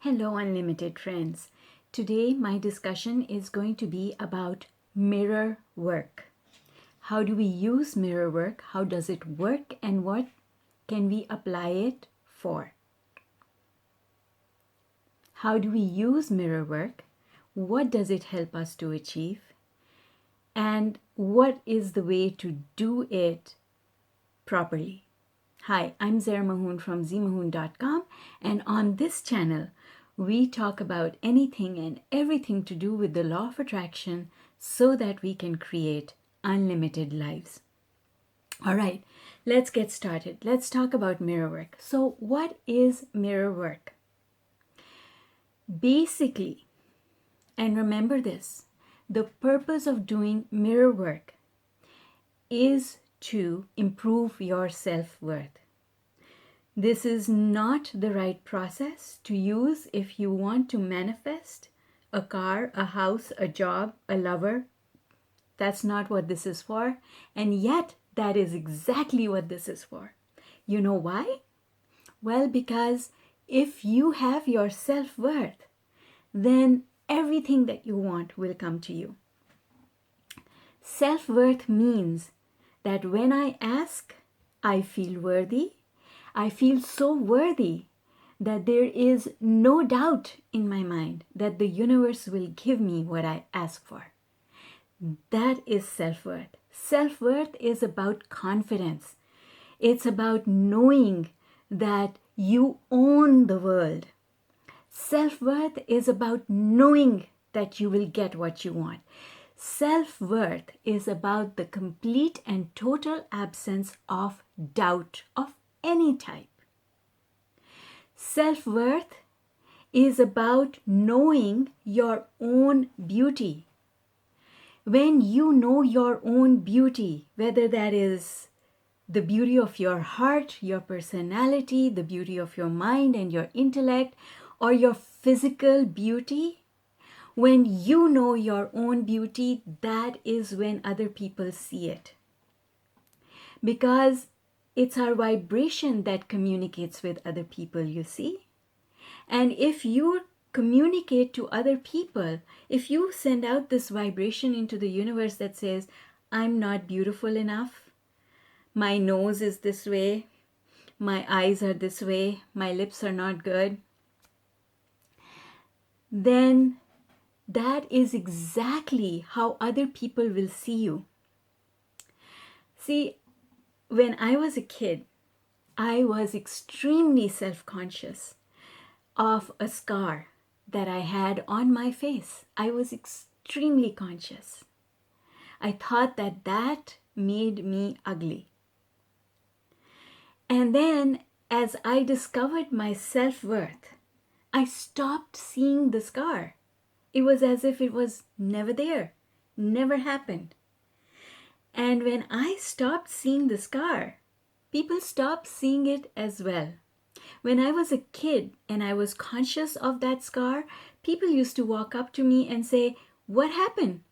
Hello, unlimited friends. Today, my discussion is going to be about mirror work. How do we use mirror work? How does it work? And what can we apply it for? How do we use mirror work? What does it help us to achieve? And what is the way to do it properly? Hi, I'm ZMAHOON from ZMAHOON.com, and on this channel, we talk about anything and everything to do with the law of attraction so that we can create unlimited lives. All right, let's get started. Let's talk about mirror work. So, what is mirror work? Basically, and remember this, the purpose of doing mirror work is to improve your self-worth. This is not the right process to use if you want to manifest a car, a house, a job, a lover. That's not what this is for. And yet, that is exactly what this is for. You know why? Well, because if you have your self-worth, then everything that you want will come to you. Self-worth means that when I ask, I feel worthy. I feel so worthy that there is no doubt in my mind that the universe will give me what I ask for. That is self-worth. Self-worth is about confidence. It's about knowing that you own the world. Self-worth is about knowing that you will get what you want. Self-worth is about the complete and total absence of doubt of any type. Self-worth is about knowing your own beauty. When you know your own beauty, whether that is the beauty of your heart, your personality, the beauty of your mind and your intellect, or your physical beauty, when you know your own beauty, that is when other people see it. Because it's our vibration that communicates with other people, you see. And if you communicate to other people, if you send out this vibration into the universe that says, I'm not beautiful enough, my nose is this way, my eyes are this way, my lips are not good, then that is exactly how other people will see you. See, when I was a kid, I was extremely self-conscious of a scar that I had on my face. I was extremely conscious. I thought that that made me ugly. And then as I discovered my self-worth, I stopped seeing the scar. It was as if it was never there, never happened. And when I stopped seeing the scar, people stopped seeing it as well. When I was a kid and I was conscious of that scar, people used to walk up to me and say, "What happened?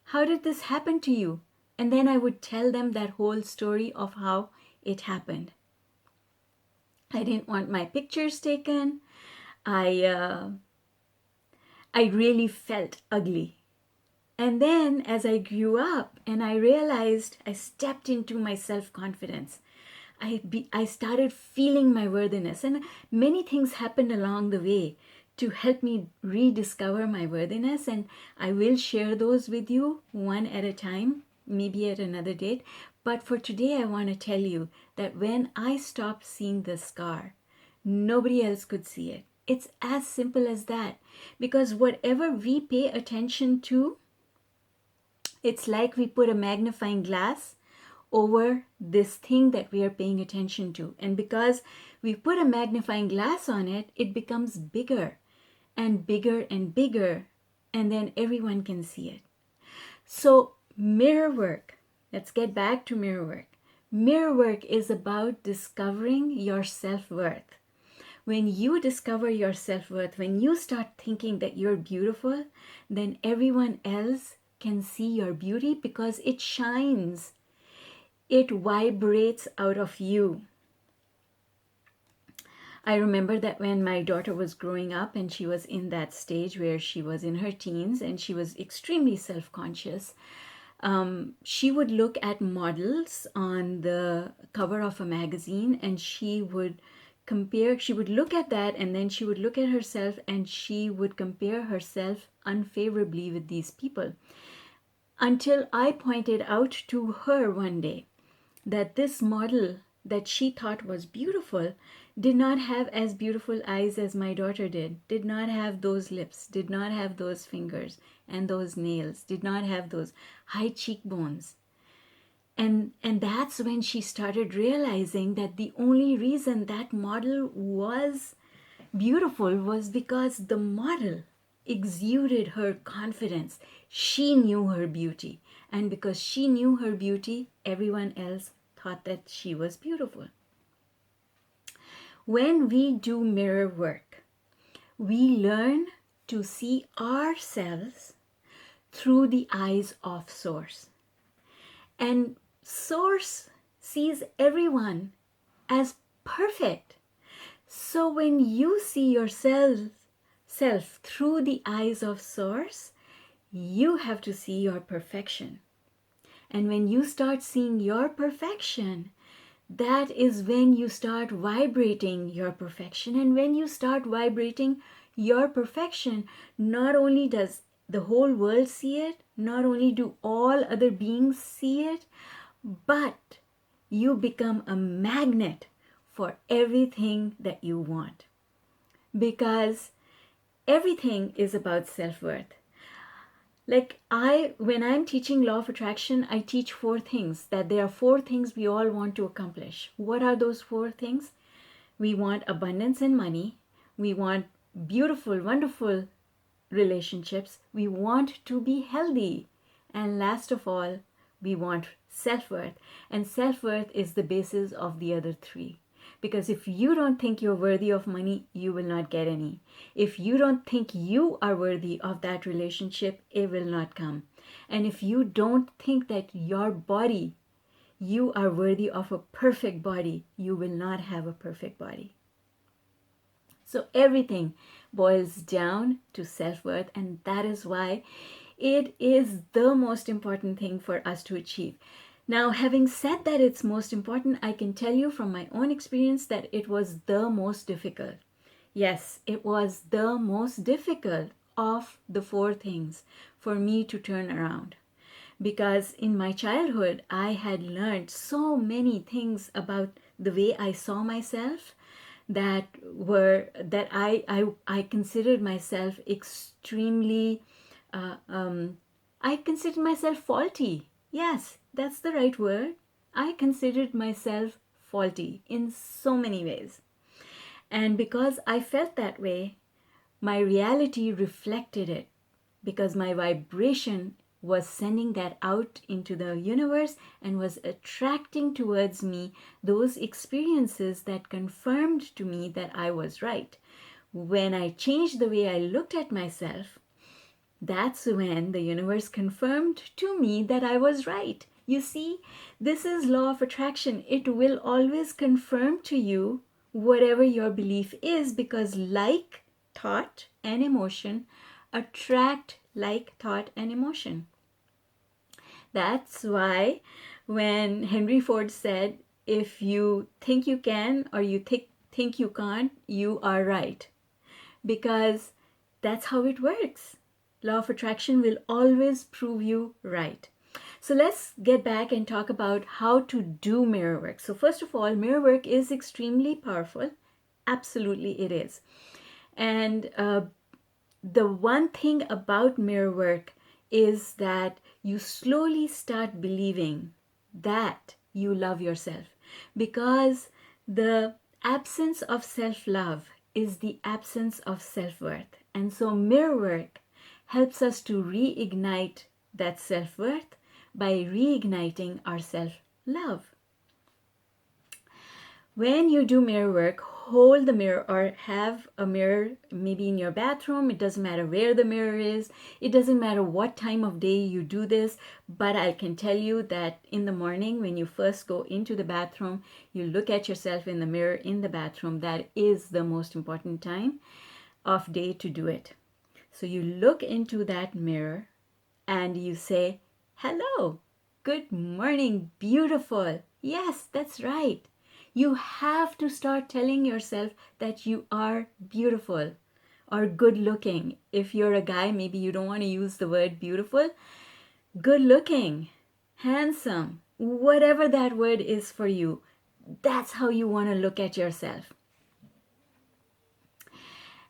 How did this happen to you?" And then I would tell them that whole story of how it happened. I didn't want my pictures taken. I really felt ugly. And then as I grew up and I realized, I stepped into my self-confidence. I started feeling my worthiness, and many things happened along the way to help me rediscover my worthiness, and I will share those with you one at a time, maybe at another date. But for today, I want to tell you that when I stopped seeing the scar, nobody else could see it. It's as simple as that, because whatever we pay attention to, it's like we put a magnifying glass over this thing that we are paying attention to. And because we put a magnifying glass on it, it becomes bigger and bigger and bigger, and then everyone can see it. So mirror work, let's get back to mirror work. Mirror work is about discovering your self-worth. When you discover your self-worth, when you start thinking that you're beautiful, then everyone else can see your beauty because it shines. It vibrates out of you. I remember that when my daughter was growing up and she was in that stage where she was in her teens and she was extremely self-conscious, she would look at models on the cover of a magazine and she would look at that and then she would look at herself and she would compare herself unfavorably with these people. Until I pointed out to her one day that this model that she thought was beautiful did not have as beautiful eyes as my daughter did not have those lips, did not have those fingers and those nails, did not have those high cheekbones. And that's when she started realizing that the only reason that model was beautiful was because the model exuded her confidence. She knew her beauty. And because she knew her beauty, everyone else thought that she was beautiful. When we do mirror work, we learn to see ourselves through the eyes of Source. And Source sees everyone as perfect. So when you see yourself through the eyes of Source, you have to see your perfection. And when you start seeing your perfection, that is when you start vibrating your perfection. And when you start vibrating your perfection, not only does the whole world see it, not only do all other beings see it, but you become a magnet for everything that you want. Because everything is about self-worth. Like when I'm teaching law of attraction, I teach 4 things, that there are 4 things we all want to accomplish. What are those 4 things? We want abundance in money. We want beautiful, wonderful relationships. We want to be healthy. And last of all, we want self-worth. And self-worth is the basis of the other 3. Because if you don't think you're worthy of money, you will not get any. If you don't think you are worthy of that relationship, it will not come. And if you don't think that your body, you are worthy of a perfect body, you will not have a perfect body. So everything boils down to self-worth, and that is why it is the most important thing for us to achieve. Now, having said that it's most important, I can tell you from my own experience that it was the most difficult. Yes, it was the most difficult of the 4 things for me to turn around. Because in my childhood, I had learned so many things about the way I saw myself that I considered myself extremely, I considered myself faulty. Yes, that's the right word. I considered myself faulty in so many ways. And because I felt that way, my reality reflected it, because my vibration was sending that out into the universe and was attracting towards me those experiences that confirmed to me that I was right. When I changed the way I looked at myself, that's when the universe confirmed to me that I was right. You see, this is law of attraction. It will always confirm to you whatever your belief is, because like thought and emotion attract like thought and emotion. That's why when Henry Ford said, if you think you can or you think you can't, you are right. Because that's how it works. Law of attraction will always prove you right. So let's get back and talk about how to do mirror work. So first of all, mirror work is extremely powerful. Absolutely it is. And the one thing about mirror work is that you slowly start believing that you love yourself, because the absence of self-love is the absence of self-worth. And so mirror work helps us to reignite that self-worth by reigniting our self-love. When you do mirror work, hold the mirror or have a mirror maybe in your bathroom. It doesn't matter where the mirror is. It doesn't matter what time of day you do this. But I can tell you that in the morning when you first go into the bathroom, you look at yourself in the mirror in the bathroom. That is the most important time of day to do it. So you look into that mirror and you say, hello, good morning, beautiful. Yes, that's right. You have to start telling yourself that you are beautiful or good looking. If you're a guy, maybe you don't want to use the word beautiful. Good looking, handsome, whatever that word is for you, that's how you want to look at yourself.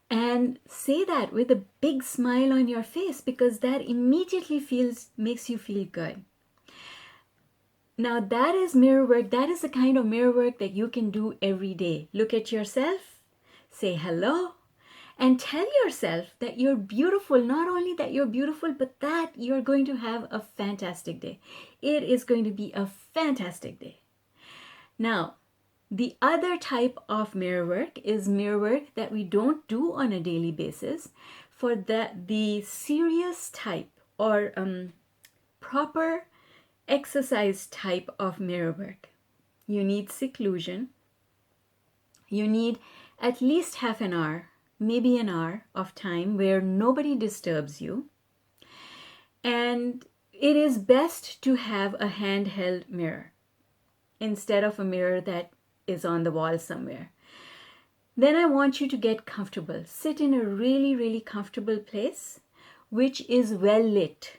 And say that with a big smile on your face, because that immediately makes you feel good. Now that is mirror work. That is the kind of mirror work that you can do every day. Look at yourself, say hello, and tell yourself that you're beautiful. Not only that you're beautiful, but that you're going to have a fantastic day. It is going to be a fantastic day. Now, the other type of mirror work is mirror work that we don't do on a daily basis. For the serious type or proper exercise type of mirror work, you need seclusion. You need at least half an hour, maybe an hour of time where nobody disturbs you. And it is best to have a handheld mirror instead of a mirror that is on the wall somewhere. Then I want you to get comfortable. Sit in a really, really comfortable place, which is well lit.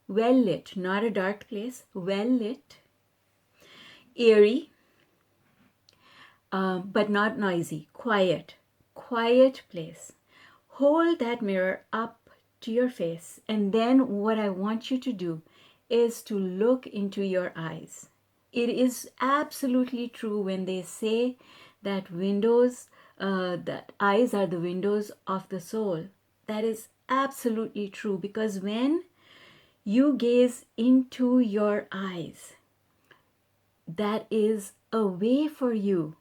Well lit, not a dark place, well lit, airy, but not noisy, quiet place. Hold that mirror up to your face, and then what I want you to do is to look into your eyes. It is absolutely true when they say that that eyes are the windows of the soul. That is absolutely true, because when you gaze into your eyes, that is a way for you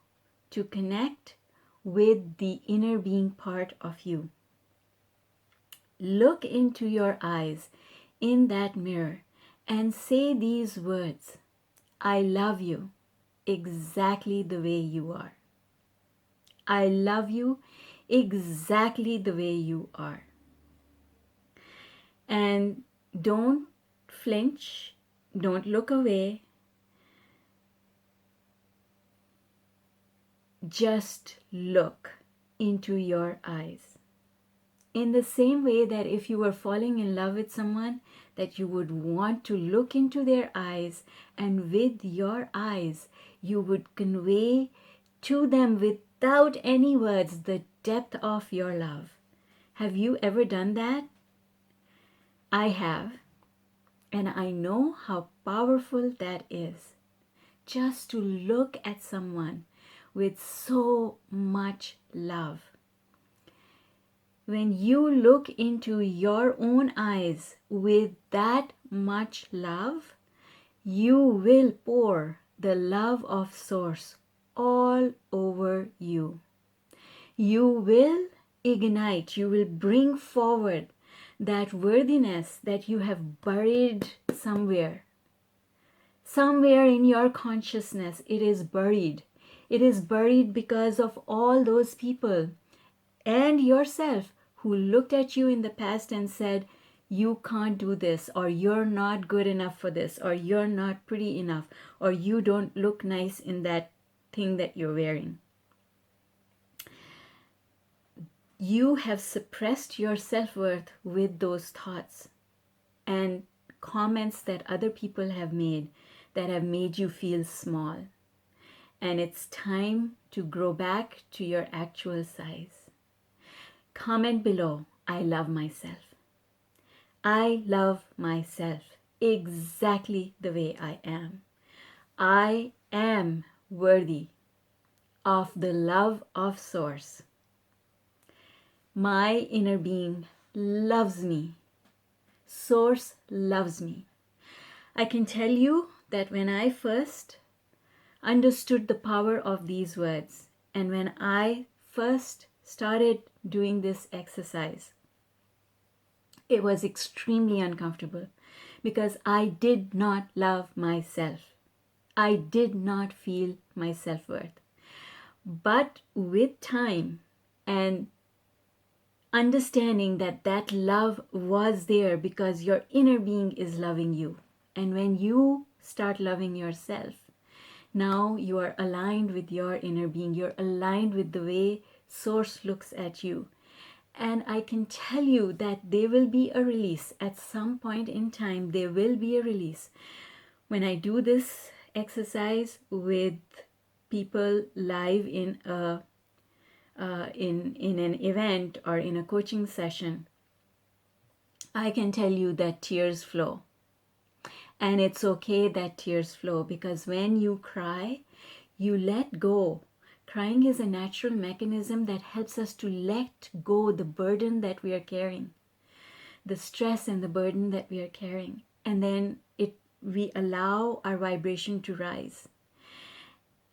to connect with the inner being part of you. Look into your eyes in that mirror and say these words: I love you exactly the way you are. I love you exactly the way you are. And don't flinch, don't look away. Just look into your eyes. In the same way that if you were falling in love with someone, that you would want to look into their eyes, and with your eyes you would convey to them without any words the depth of your love. Have you ever done that? I have, and I know how powerful that is. Just to look at someone with so much love. When you look into your own eyes with that much love, you will pour the love of Source all over you. You will ignite, you will bring forward that worthiness that you have buried somewhere. Somewhere in your consciousness, it is buried. It is buried because of all those people and yourself who looked at you in the past and said, you can't do this, or you're not good enough for this, or you're not pretty enough, or you don't look nice in that thing that you're wearing. You have suppressed your self-worth with those thoughts and comments that other people have made that have made you feel small. And it's time to grow back to your actual size. Comment below, I love myself. I love myself exactly the way I am. I am worthy of the love of Source. My inner being loves me. Source loves me. I can tell you that when I first understood the power of these words, And when I first started doing this exercise, it was extremely uncomfortable because I did not love myself. I did not feel my self-worth. But with time and understanding that that love was there because your inner being is loving you. And when you start loving yourself, now you are aligned with your inner being. You're aligned with the way Source looks at you. And I can tell you that there will be a release. At some point in time, there will be a release. When I do this exercise with people live in an event or in a coaching session, I can tell you that tears flow. And it's okay that tears flow, because when you cry, you let go. Crying is a natural mechanism that helps us to let go the burden that we are carrying, the stress and the burden that we are carrying. And then we allow our vibration to rise.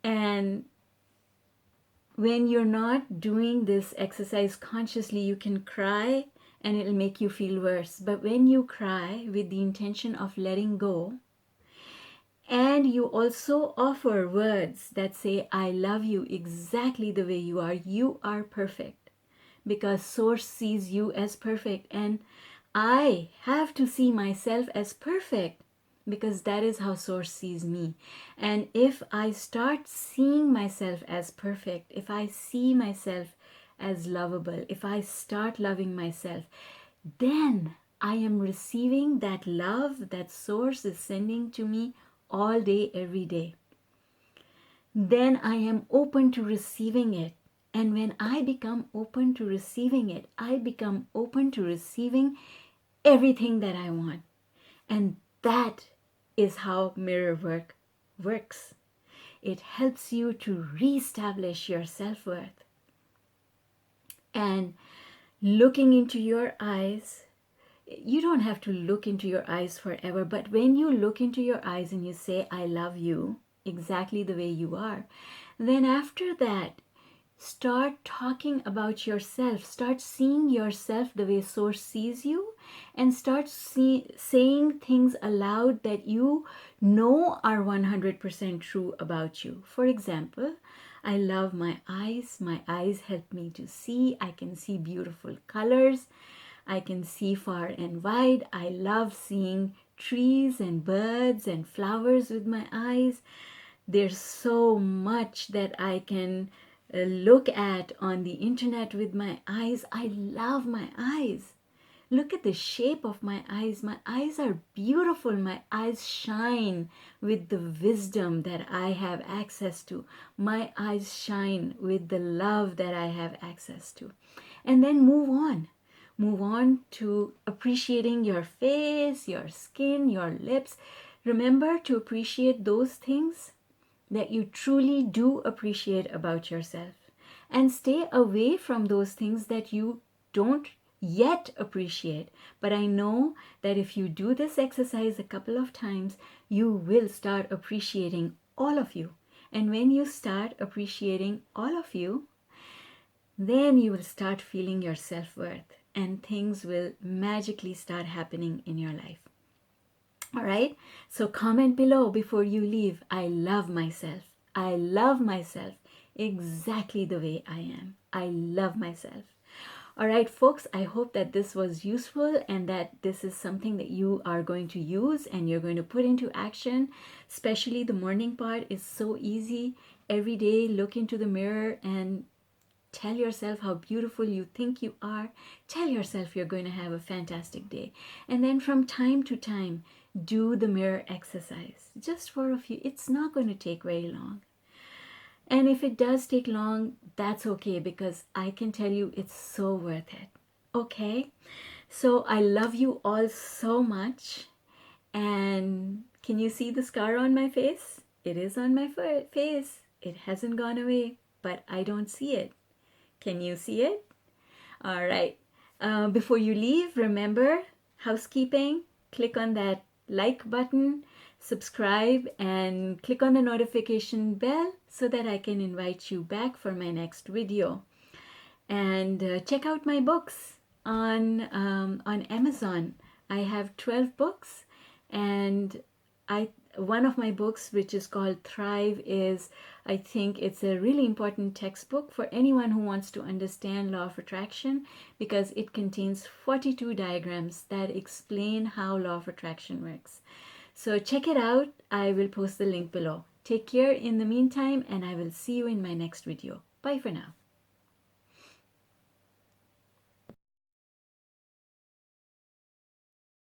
And when you're not doing this exercise consciously, you can cry and it'll make you feel worse. But when you cry with the intention of letting go, and you also offer words that say, I love you exactly the way you are perfect, because Source sees you as perfect, and I have to see myself as perfect because that is how Source sees me. And if I start seeing myself as perfect, if I see myself as lovable, if I start loving myself, then I am receiving that love that Source is sending to me all day, every day. Then I am open to receiving it. And when I become open to receiving it, I become open to receiving everything that I want. And that is how mirror work works. It helps you to reestablish your self-worth. And looking into your eyes, you don't have to look into your eyes forever, but when you look into your eyes and you say, I love you exactly the way you are, then after that, start talking about yourself. Start seeing yourself the way Source sees you, and start saying things aloud that you know are 100% true about you. For example, I love my eyes. My eyes help me to see. I can see beautiful colors. I can see far and wide. I love seeing trees and birds and flowers with my eyes. There's so much that I can look at on the internet with my eyes. I love my eyes. Look at the shape of my eyes. My eyes are beautiful. My eyes shine with the wisdom that I have access to. My eyes shine with the love that I have access to. And then move on. Move on to appreciating your face, your skin, your lips. Remember to appreciate those things that you truly do appreciate about yourself, and stay away from those things that you don't yet appreciate. But I know that if you do this exercise a couple of times, you will start appreciating all of you. And when you start appreciating all of you, then you will start feeling your self-worth, and things will magically start happening in your life. All right, so comment below before you leave. I love myself. I love myself exactly the way I am. I love myself. All right, folks, I hope that this was useful and that this is something that you are going to use and you're going to put into action. Especially the morning part is so easy. Every day, look into the mirror and tell yourself how beautiful you think you are. Tell yourself you're going to have a fantastic day. And then from time to time, do the mirror exercise. Just for a few. It's not going to take very long. And if it does take long, that's okay, because I can tell you it's so worth it. Okay? So I love you all so much. And can you see the scar on my face? It is on my face. It hasn't gone away, but I don't see it. Can you see it? All right. Before you leave, remember, housekeeping, click on that like button, subscribe and click on the notification bell so that I can invite you back for my next video. And check out my books on Amazon. I have 12 books, and one of my books, which is called Thrive, is, I think it's a really important textbook for anyone who wants to understand law of attraction, because it contains 42 diagrams that explain how law of attraction works. So check it out. I will post the link below. Take care in the meantime, and I will see you in my next video. Bye for now.